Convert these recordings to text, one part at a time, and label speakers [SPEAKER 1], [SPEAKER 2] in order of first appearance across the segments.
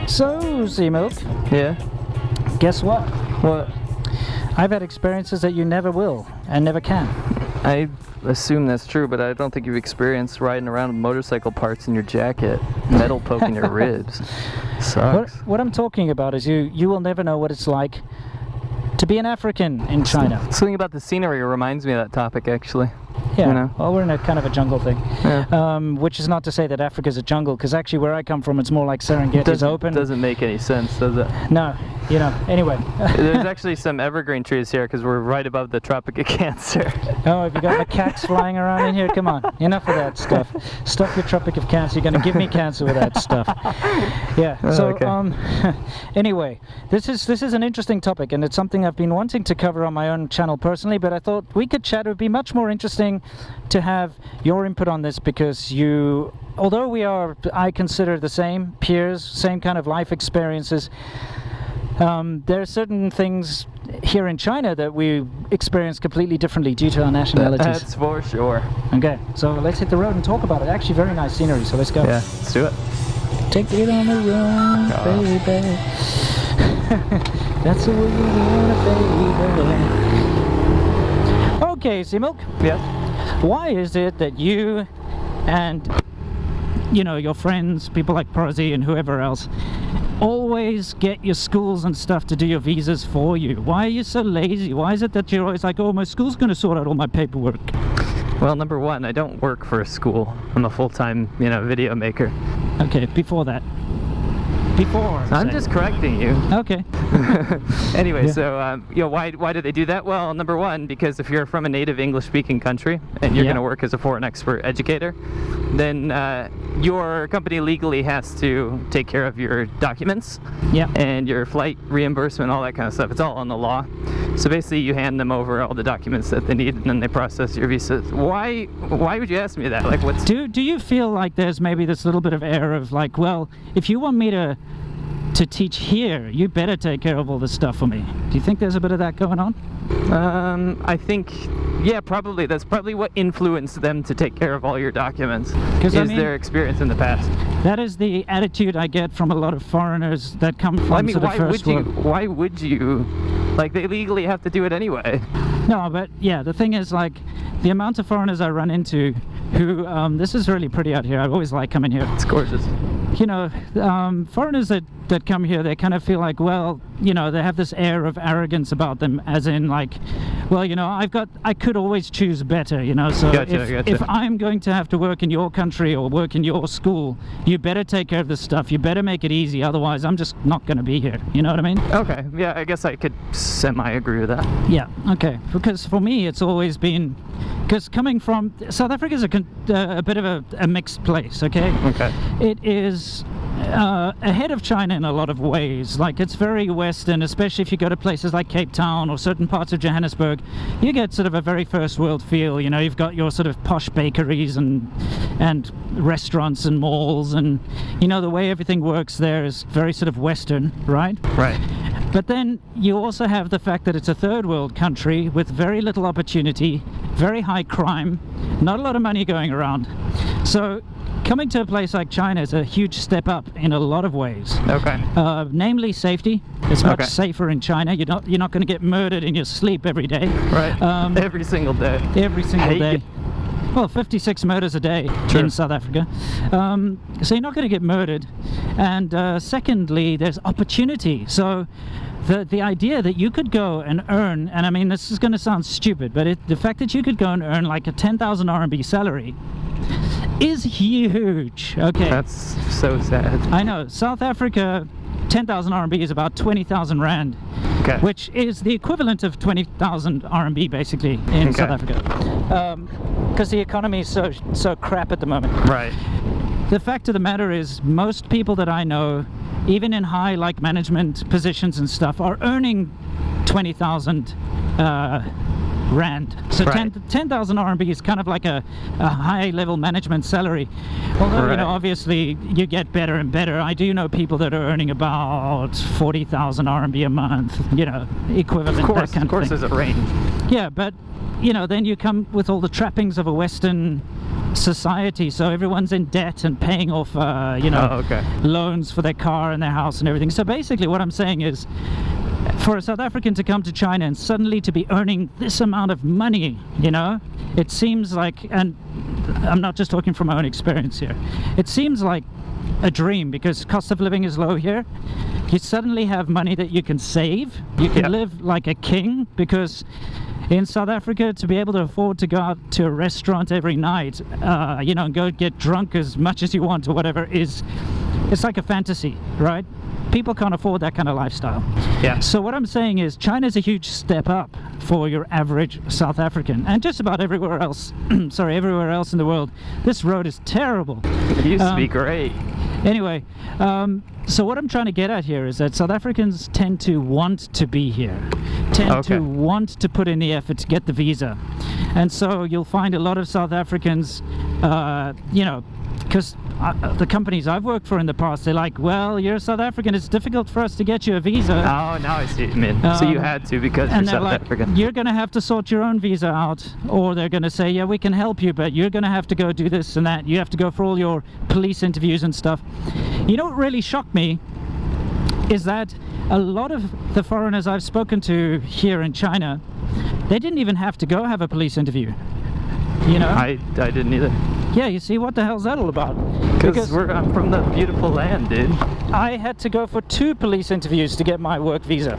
[SPEAKER 1] So, Z-Milk.
[SPEAKER 2] Yeah?
[SPEAKER 1] Guess what?
[SPEAKER 2] What?
[SPEAKER 1] I've had experiences that you never will and never can.
[SPEAKER 2] I assume that's true, but I don't think you've experienced riding around with motorcycle parts in your jacket, metal poking your ribs. Sucks.
[SPEAKER 1] What I'm talking about is you will never know what it's like to be an African in China.
[SPEAKER 2] Something about the scenery reminds me of that topic, actually.
[SPEAKER 1] Yeah,
[SPEAKER 2] you know?
[SPEAKER 1] Well, we're in a kind of a jungle thing.
[SPEAKER 2] Yeah.
[SPEAKER 1] Which is not to say that Africa's a jungle, because actually where I come from, it's more like Serengeti's open.
[SPEAKER 2] Doesn't make any sense, does it?
[SPEAKER 1] No, you know, anyway.
[SPEAKER 2] There's actually some evergreen trees here, because we're right above the Tropic of Cancer.
[SPEAKER 1] Oh, have you got macaques flying around in here? Come on, enough of that stuff. Stop your Tropic of Cancer. You're going to give me cancer with that stuff. Yeah, so,
[SPEAKER 2] okay.
[SPEAKER 1] Anyway, this is an interesting topic, and it's something I've been wanting to cover on my own channel personally, but I thought we could chat. It would be much more interesting to have your input on this, because you, although we are, I consider the same peers, same kind of life experiences, there are certain things here in China that we experience completely differently due to our nationalities.
[SPEAKER 2] That's for sure.
[SPEAKER 1] Okay, so let's hit the road and talk about it. Actually, very nice scenery, so let's go.
[SPEAKER 2] Yeah, let's do it.
[SPEAKER 1] Take it on the road, baby. That's the way you want it, baby. Okay, Z-Milk.
[SPEAKER 2] Yes?
[SPEAKER 1] Why is it that you and, you know, your friends, people like Prezi and whoever else, always get your schools and stuff to do your visas for you? Why are you so lazy? Why is it that you're always like, oh, my school's going to sort out all my paperwork?
[SPEAKER 2] Well, number one, I don't work for a school. I'm a full-time, video maker.
[SPEAKER 1] Okay, before that. Before.
[SPEAKER 2] I'm just correcting you.
[SPEAKER 1] Okay.
[SPEAKER 2] Anyway,
[SPEAKER 1] Yeah.
[SPEAKER 2] So, why do they do that? Well, number one, because if you're from a native English-speaking country and you're
[SPEAKER 1] Yeah.
[SPEAKER 2] going to work as a foreign expert educator, then your company legally has to take care of your documents
[SPEAKER 1] Yeah.
[SPEAKER 2] and your flight reimbursement, all that kind of stuff. It's all on the law. So basically, you hand them over all the documents that they need, and then they process your visas. Why would you ask me that? Like, what's...
[SPEAKER 1] Do you feel like there's maybe this little bit of air of like, well, if you want me to teach here, you better take care of all this stuff for me? Do you think there's a bit of that going on?
[SPEAKER 2] I think, yeah, probably. That's probably what influenced them to take care of all your documents, is their experience in the past.
[SPEAKER 1] That is the attitude I get from a lot of foreigners that come from sort of first world.
[SPEAKER 2] Why would you? Like, they legally have to do it anyway.
[SPEAKER 1] No, but yeah, the thing is, like, the amount of foreigners I run into who, this is really pretty out here. I always like coming here.
[SPEAKER 2] It's gorgeous.
[SPEAKER 1] You know, foreigners that come here, they kind of feel like, well, you know, they have this air of arrogance about them, as in like, well, you know, I could always choose better, you know, so
[SPEAKER 2] Gotcha.
[SPEAKER 1] if I'm going to have to work in your country or work in your school, you better take care of this stuff, you better make it easy, otherwise I'm just not going to be here, you know what I mean?
[SPEAKER 2] Okay, yeah, I guess I could semi-agree with that.
[SPEAKER 1] Yeah, okay, because for me it's always been, because coming from, South Africa is a bit of a mixed place, okay?
[SPEAKER 2] Okay.
[SPEAKER 1] It is ahead of China in a lot of ways. Like, it's very Western, especially if you go to places like Cape Town or certain parts of Johannesburg. You get sort of a very first world feel, you know, you've got your sort of posh bakeries and restaurants and malls, and, you know, the way everything works there is very sort of Western, right?
[SPEAKER 2] Right.
[SPEAKER 1] But then you also have the fact that it's a third world country with very little opportunity, very high crime, not a lot of money going around. So coming to a place like China is a huge step up in a lot of ways.
[SPEAKER 2] Okay.
[SPEAKER 1] Namely safety. It's much
[SPEAKER 2] Okay.
[SPEAKER 1] safer in China. You're not going to get murdered in your sleep every day.
[SPEAKER 2] Right. Every single day.
[SPEAKER 1] Every single
[SPEAKER 2] Hey.
[SPEAKER 1] day. Well, 56 murders a day
[SPEAKER 2] Sure.
[SPEAKER 1] in South Africa. So you're not going to get murdered. And secondly, there's opportunity. So the idea that you could go and earn, and I mean, this is going to sound stupid, but the fact that you could go and earn like a 10,000 RMB salary is huge. Okay.
[SPEAKER 2] That's so sad.
[SPEAKER 1] I know. South Africa, 10,000 RMB is about 20,000 Rand.
[SPEAKER 2] Okay.
[SPEAKER 1] Which is the equivalent of 20,000 RMB basically in
[SPEAKER 2] Okay.
[SPEAKER 1] South Africa. Because the economy is so crap at the moment.
[SPEAKER 2] Right.
[SPEAKER 1] The fact of the matter is, most people that I know, even in high management positions and stuff, are earning 20,000 Rand. So
[SPEAKER 2] Right.
[SPEAKER 1] 10,000 RMB is kind of like a high level management salary. Although, you know,
[SPEAKER 2] Right.
[SPEAKER 1] obviously you get better and better. I do know people that are earning about 40,000 RMB a month, you know, equivalent,
[SPEAKER 2] Of course,
[SPEAKER 1] that kind of thing.
[SPEAKER 2] there's a range.
[SPEAKER 1] Yeah, but you know, then you come with all the trappings of a Western society, so everyone's in debt and paying off you know, loans for their car and their house and everything. So basically what I'm saying is, for a South African to come to China and suddenly to be earning this amount of money, you know, it seems like, and I'm not just talking from my own experience here, it seems like a dream, because cost of living is low here. You suddenly have money that you can save. You can live like a king, because in South Africa, to be able to afford to go out to a restaurant every night, you know, and go get drunk as much as you want or whatever, it's like a fantasy, right? People can't afford that kind of lifestyle.
[SPEAKER 2] Yeah.
[SPEAKER 1] So what I'm saying is, China's a huge step up for your average South African, and just about everywhere else. Sorry, everywhere else in the world. This road is terrible.
[SPEAKER 2] It used to be great.
[SPEAKER 1] Anyway, so what I'm trying to get at here is that South Africans tend to want to be here, tend to want to put in the effort to get the visa. And so you'll find a lot of South Africans, you know, because the companies I've worked for in the past, they're like, well, you're South African, it's difficult for us to get you a visa.
[SPEAKER 2] Oh, now I see what you mean. So you had to, because you're South African.
[SPEAKER 1] You're going to have to sort your own visa out, or they're going to say, yeah, we can help you, but you're going to have to go do this and that. You have to go for all your police interviews and stuff. You know what really shocked me is that a lot of the foreigners I've spoken to here in China, they didn't even have to go have a police interview. You know?
[SPEAKER 2] I didn't either.
[SPEAKER 1] Yeah, you see, what the hell's that all about?
[SPEAKER 2] Because I'm from the beautiful land, dude.
[SPEAKER 1] I had to go for 2 police interviews to get my work visa.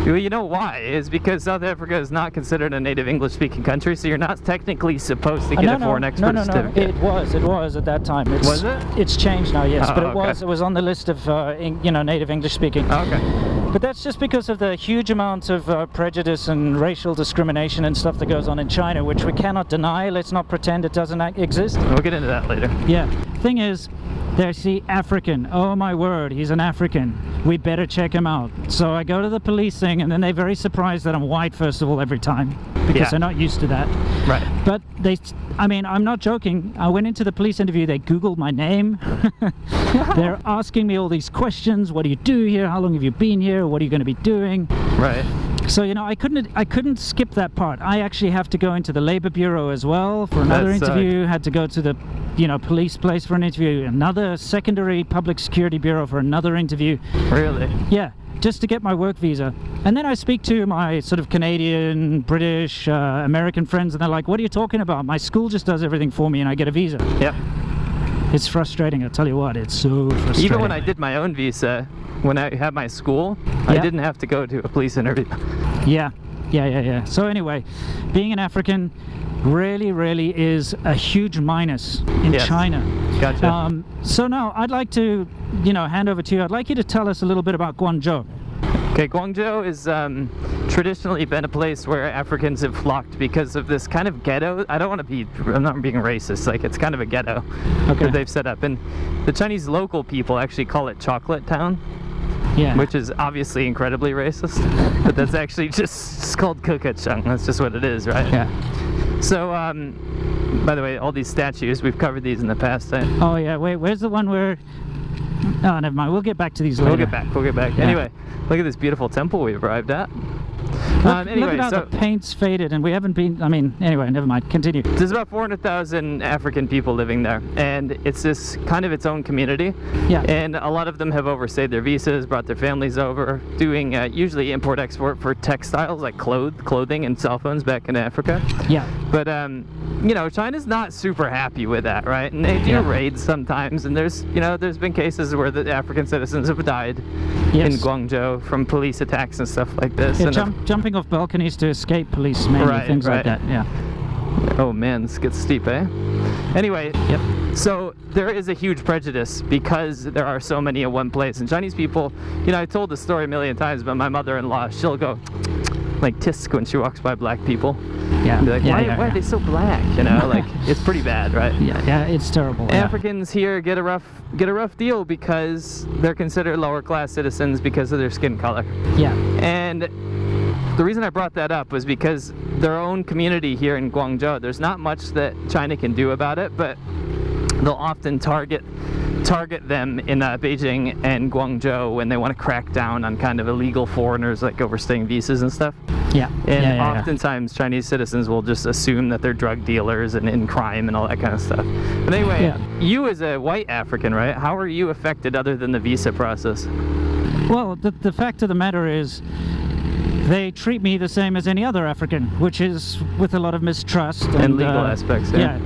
[SPEAKER 2] Well, you know why? Is because South Africa is not considered a native English-speaking country, so you're not technically supposed to get a foreign expert certificate.
[SPEAKER 1] It was at that time.
[SPEAKER 2] Was it?
[SPEAKER 1] It's changed now, yes, but it was on the list of you know, native English-speaking.
[SPEAKER 2] Okay.
[SPEAKER 1] But that's just because of the huge amount of prejudice and racial discrimination and stuff that goes on in China, which we cannot deny. Let's not pretend it doesn't exist.
[SPEAKER 2] We'll get into that later.
[SPEAKER 1] Yeah. Thing is, they see African. Oh my word, he's an African. We better check him out. So I go to the police thing, and then they're very surprised that I'm white, first of all, every time, because they're not used to that.
[SPEAKER 2] Right.
[SPEAKER 1] But I mean, I'm not joking. I went into the police interview, they Googled my name. They're asking me all these questions. What do you do here? How long have you been here? What are you going to be doing?
[SPEAKER 2] Right.
[SPEAKER 1] So, you know, I couldn't skip that part. I actually have to go into the Labor Bureau as well for another interview. Had to go to the, you know, police place for an interview. Another secondary public security bureau for another interview.
[SPEAKER 2] Really?
[SPEAKER 1] Yeah, just to get my work visa. And then I speak to my sort of Canadian, British, American friends, and they're like, what are you talking about? My school just does everything for me and I get a visa.
[SPEAKER 2] Yep.
[SPEAKER 1] It's frustrating, I'll tell you what, it's so frustrating.
[SPEAKER 2] Even when I did my own visa, when I had my school, I didn't have to go to a police interview.
[SPEAKER 1] Yeah. So anyway, being an African really is a huge minus in China.
[SPEAKER 2] Gotcha.
[SPEAKER 1] So now I'd like to, you know, hand over to you. I'd like you to tell us a little bit about Guangzhou.
[SPEAKER 2] Okay, Guangzhou is traditionally been a place where Africans have flocked because of this kind of ghetto. I'm not being racist, like it's kind of a ghetto that they've set up. And the Chinese local people actually call it Chocolate Town. Yeah. Which is obviously incredibly racist, but that's actually it's called Kukachung. That's just what it is, right?
[SPEAKER 1] Yeah.
[SPEAKER 2] So, by the way, all these statues, we've covered these in the past.
[SPEAKER 1] Oh yeah, wait, where's the one where... Oh, never mind, we'll get back to these later.
[SPEAKER 2] We'll get back. Yeah. Anyway, look at this beautiful temple we've arrived at.
[SPEAKER 1] Look at how the paint's faded, and we haven't been, I mean, anyway, never mind, continue.
[SPEAKER 2] There's about 400,000 African people living there, and it's this kind of its own community.
[SPEAKER 1] Yeah.
[SPEAKER 2] And a lot of them have overstayed their visas, brought their families over, doing usually import-export for textiles like clothing and cell phones back in Africa.
[SPEAKER 1] Yeah.
[SPEAKER 2] But, you know, China's not super happy with that, right? And they do raids sometimes, and there's been cases where the African citizens have died in Guangzhou from police attacks and stuff like this.
[SPEAKER 1] Yeah, jumping off balconies to escape police, mainly, things like that, yeah.
[SPEAKER 2] Oh man, this gets steep, eh? Anyway, so there is a huge prejudice because there are so many in one place. And Chinese people, you know, I told the story a million times, but my mother-in-law, she'll go like tisk when she walks by black people.
[SPEAKER 1] Yeah.
[SPEAKER 2] And be like, why are they so black? You know, like it's pretty bad, right?
[SPEAKER 1] Yeah, it's terrible.
[SPEAKER 2] Africans here get a rough deal because they're considered lower class citizens because of their skin color.
[SPEAKER 1] Yeah.
[SPEAKER 2] And the reason I brought that up was because their own community here in Guangzhou, there's not much that China can do about it, but they'll often target them in Beijing and Guangzhou when they want to crack down on kind of illegal foreigners like overstaying visas and stuff.
[SPEAKER 1] Yeah.
[SPEAKER 2] And oftentimes Chinese citizens will just assume that they're drug dealers and in crime and all that kind of stuff. But anyway, you as a white African, right? How are you affected other than the visa process?
[SPEAKER 1] Well, the fact of the matter is, they treat me the same as any other African, which is with a lot of mistrust.
[SPEAKER 2] And legal aspects, yeah.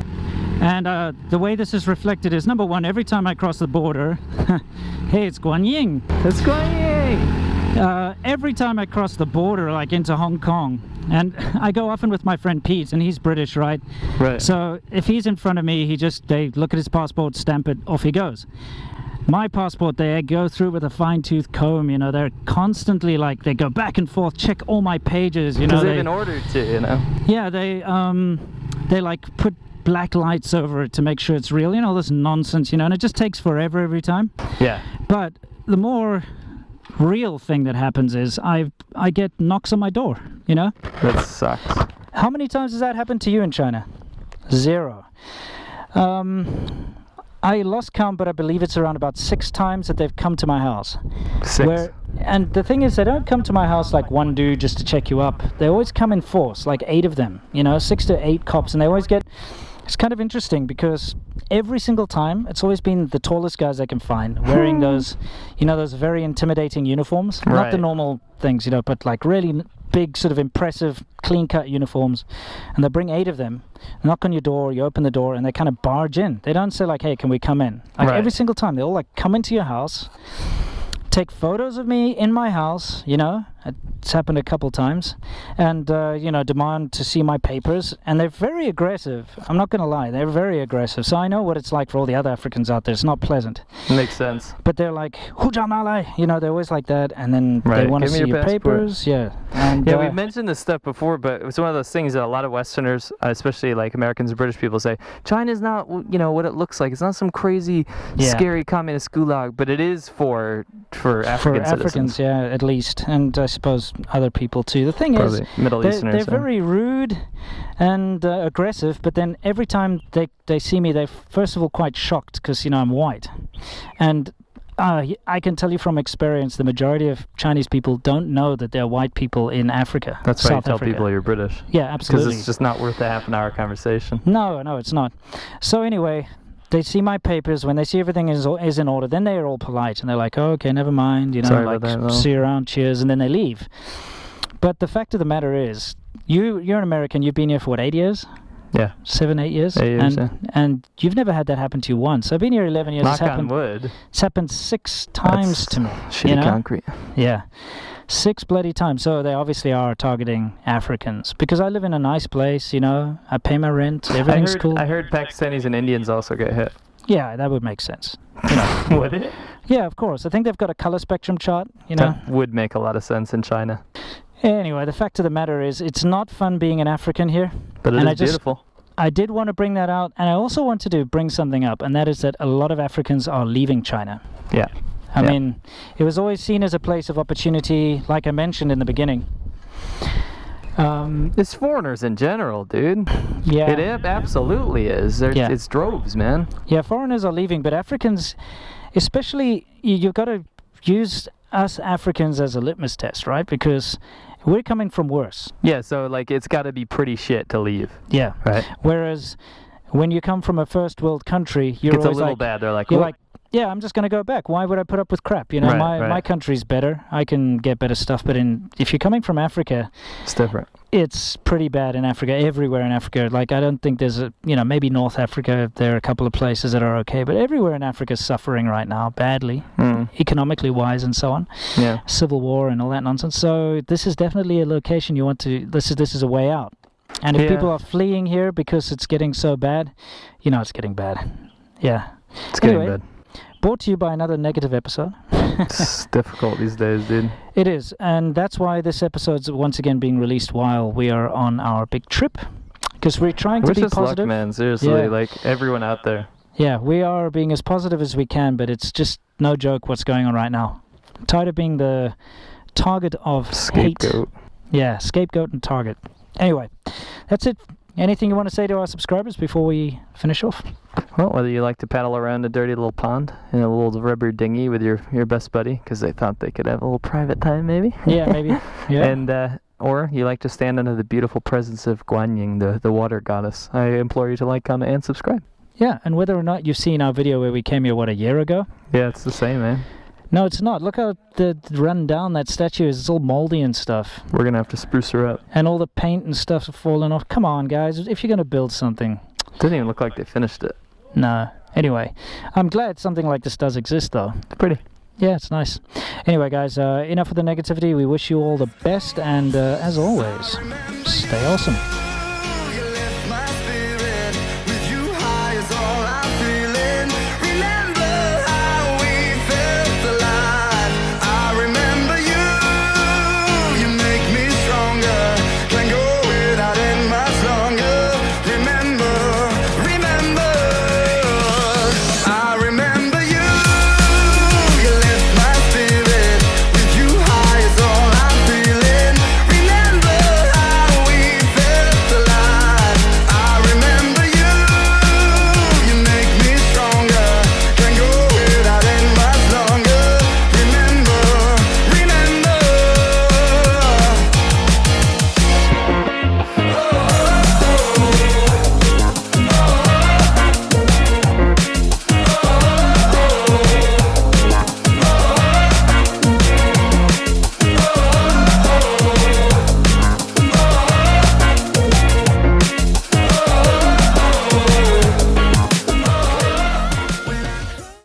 [SPEAKER 1] And the way this is reflected is, number one, every time I cross the border, hey, it's Guanyin.
[SPEAKER 2] It's Guanyin!
[SPEAKER 1] Every time I cross the border, like into Hong Kong, and I go often with my friend Pete, and he's British, right?
[SPEAKER 2] Right.
[SPEAKER 1] So if he's in front of me, they look at his passport, stamp it, off he goes. My passport, they go through with a fine-tooth comb, you know, they're constantly like, they go back and forth, check all my pages, you know.
[SPEAKER 2] Because they've been ordered to, you know.
[SPEAKER 1] Yeah, they like put black lights over it to make sure it's real, you know, this nonsense, you know, and it just takes forever every time.
[SPEAKER 2] Yeah.
[SPEAKER 1] But the more real thing that happens is I get knocks on my door, you know.
[SPEAKER 2] That sucks.
[SPEAKER 1] How many times has that happened to you in China? 0. I lost count, but I believe it's around about 6 times that they've come to my house.
[SPEAKER 2] 6.
[SPEAKER 1] And the thing is, they don't come to my house like one dude just to check you up. They always come in force, like 8 of them, you know, 6 to 8 cops, and they always get... It's kind of interesting because every single time, it's always been the tallest guys I can find, wearing those, you know, those very intimidating uniforms.
[SPEAKER 2] Right.
[SPEAKER 1] Not the normal things, you know, but like really big, sort of impressive, clean-cut uniforms. And they bring 8 of them, knock on your door, you open the door, and they kind of barge in. They don't say like, hey, can we come in? Like every single time, they all like come into your house, take photos of me in my house, you know, it's happened a couple times, and you know, demand to see my papers, and they're very aggressive. I'm not gonna lie, they're very aggressive. So I know what it's like for all the other Africans out there. It's not pleasant.
[SPEAKER 2] Makes sense.
[SPEAKER 1] But they're like, you know, they're always like that, and then they want to see your papers. Yeah. And,
[SPEAKER 2] yeah, we've mentioned this stuff before, but it's one of those things that a lot of Westerners, especially like Americans and British people, say China's not, you know, what it looks like. It's not some crazy, scary communist gulag, but it is for African citizens.
[SPEAKER 1] Yeah, at least, and I suppose other people too. The thing is,
[SPEAKER 2] Middle Easterners,
[SPEAKER 1] they're very rude and aggressive, but then every time they see me, they're first of all quite shocked because, you know, I'm white, and I can tell you from experience, the majority of Chinese people don't know that there are white people in Africa.
[SPEAKER 2] That's why you tell people you're British.
[SPEAKER 1] Yeah, absolutely.
[SPEAKER 2] Because it's just not worth a half-an-hour conversation.
[SPEAKER 1] No, it's not. So anyway, they see my papers. When they see everything is in order, then they are all polite and they're like, oh, okay, never mind, you know,
[SPEAKER 2] sorry
[SPEAKER 1] like
[SPEAKER 2] about that,
[SPEAKER 1] see you around, cheers, and then they leave. But the fact of the matter is, you're an American. You've been here for what, 8 years?
[SPEAKER 2] Yeah.
[SPEAKER 1] 7, 8 years?
[SPEAKER 2] 8 years,
[SPEAKER 1] and you've never had that happen to you once. I've been here 11 years.
[SPEAKER 2] Knock on wood.
[SPEAKER 1] It's happened 6 times to me.
[SPEAKER 2] Shitty,
[SPEAKER 1] you know?
[SPEAKER 2] concrete.
[SPEAKER 1] Yeah. 6 bloody times. So they obviously are targeting Africans. Because I live in a nice place, you know. I pay my rent. Everything's cool.
[SPEAKER 2] I heard Pakistanis and Indians also get hit.
[SPEAKER 1] Yeah, that would make sense. You know.
[SPEAKER 2] Would it?
[SPEAKER 1] Yeah, of course. I think they've got a color spectrum chart, you know.
[SPEAKER 2] That would make a lot of sense in China.
[SPEAKER 1] Anyway, the fact of the matter is, it's not fun being an African here.
[SPEAKER 2] But it is beautiful.
[SPEAKER 1] I did want to bring that out, and I also wanted to bring something up, and that is that a lot of Africans are leaving China.
[SPEAKER 2] Yeah.
[SPEAKER 1] I mean, it was always seen as a place of opportunity, like I mentioned in the beginning.
[SPEAKER 2] It's foreigners in general, dude.
[SPEAKER 1] Yeah.
[SPEAKER 2] It absolutely is. It's droves, man.
[SPEAKER 1] Yeah, foreigners are leaving, but Africans, especially, you've got to use us Africans as a litmus test, right? Because we're coming from worse.
[SPEAKER 2] Yeah, so like it's got to be pretty shit to leave.
[SPEAKER 1] Yeah.
[SPEAKER 2] Right.
[SPEAKER 1] Whereas when you come from a first world country, you're
[SPEAKER 2] it's
[SPEAKER 1] always
[SPEAKER 2] a little
[SPEAKER 1] like,
[SPEAKER 2] bad. They're like,
[SPEAKER 1] you're like, yeah, I'm just going to go back. Why would I put up with crap? You know, my country's better. I can get better stuff. But if you're coming from Africa,
[SPEAKER 2] it's different.
[SPEAKER 1] It's pretty bad in Africa, everywhere in Africa. Like, I don't think there's maybe North Africa, there are a couple of places that are okay. But everywhere in Africa is suffering right now, badly, economically wise and so on. Yeah. Civil war and all that nonsense. So this is definitely a location you want to, this is a way out. And if people are fleeing here because it's getting so bad, it's getting bad. Yeah.
[SPEAKER 2] It's getting bad.
[SPEAKER 1] Brought to you by another negative episode.
[SPEAKER 2] It's difficult these days, dude.
[SPEAKER 1] It is, and that's why this episode's once again being released while we are on our big trip, because we're trying to be positive.
[SPEAKER 2] Luck, man. Seriously, like everyone out there.
[SPEAKER 1] Yeah, we are being as positive as we can, but it's just no joke what's going on right now. I'm tired of being the target of
[SPEAKER 2] scapegoat.
[SPEAKER 1] Hate. Yeah, scapegoat and target. Anyway, that's it. Anything you want to say to our subscribers before we finish off?
[SPEAKER 2] Well, whether you like to paddle around a dirty little pond in a little rubber dinghy with your best buddy because they thought they could have a little private time, maybe.
[SPEAKER 1] Yeah, maybe. Yeah.
[SPEAKER 2] And or you like to stand under the beautiful presence of Guanyin, the water goddess, I implore you to like, comment, and subscribe.
[SPEAKER 1] Yeah, and whether or not you've seen our video where we came here, what, a year ago?
[SPEAKER 2] Yeah, it's the same, man.
[SPEAKER 1] No, it's not. Look how run down that statue is. It's all moldy and stuff.
[SPEAKER 2] We're going to have to spruce her up.
[SPEAKER 1] And all the paint and stuff are falling off. Come on, guys, if you're going to build something.
[SPEAKER 2] Doesn't even look like they finished it.
[SPEAKER 1] No. Anyway, I'm glad something like this does exist, though.
[SPEAKER 2] It's pretty.
[SPEAKER 1] Yeah, it's nice. Anyway, guys, enough of the negativity. We wish you all the best, and as always, stay awesome.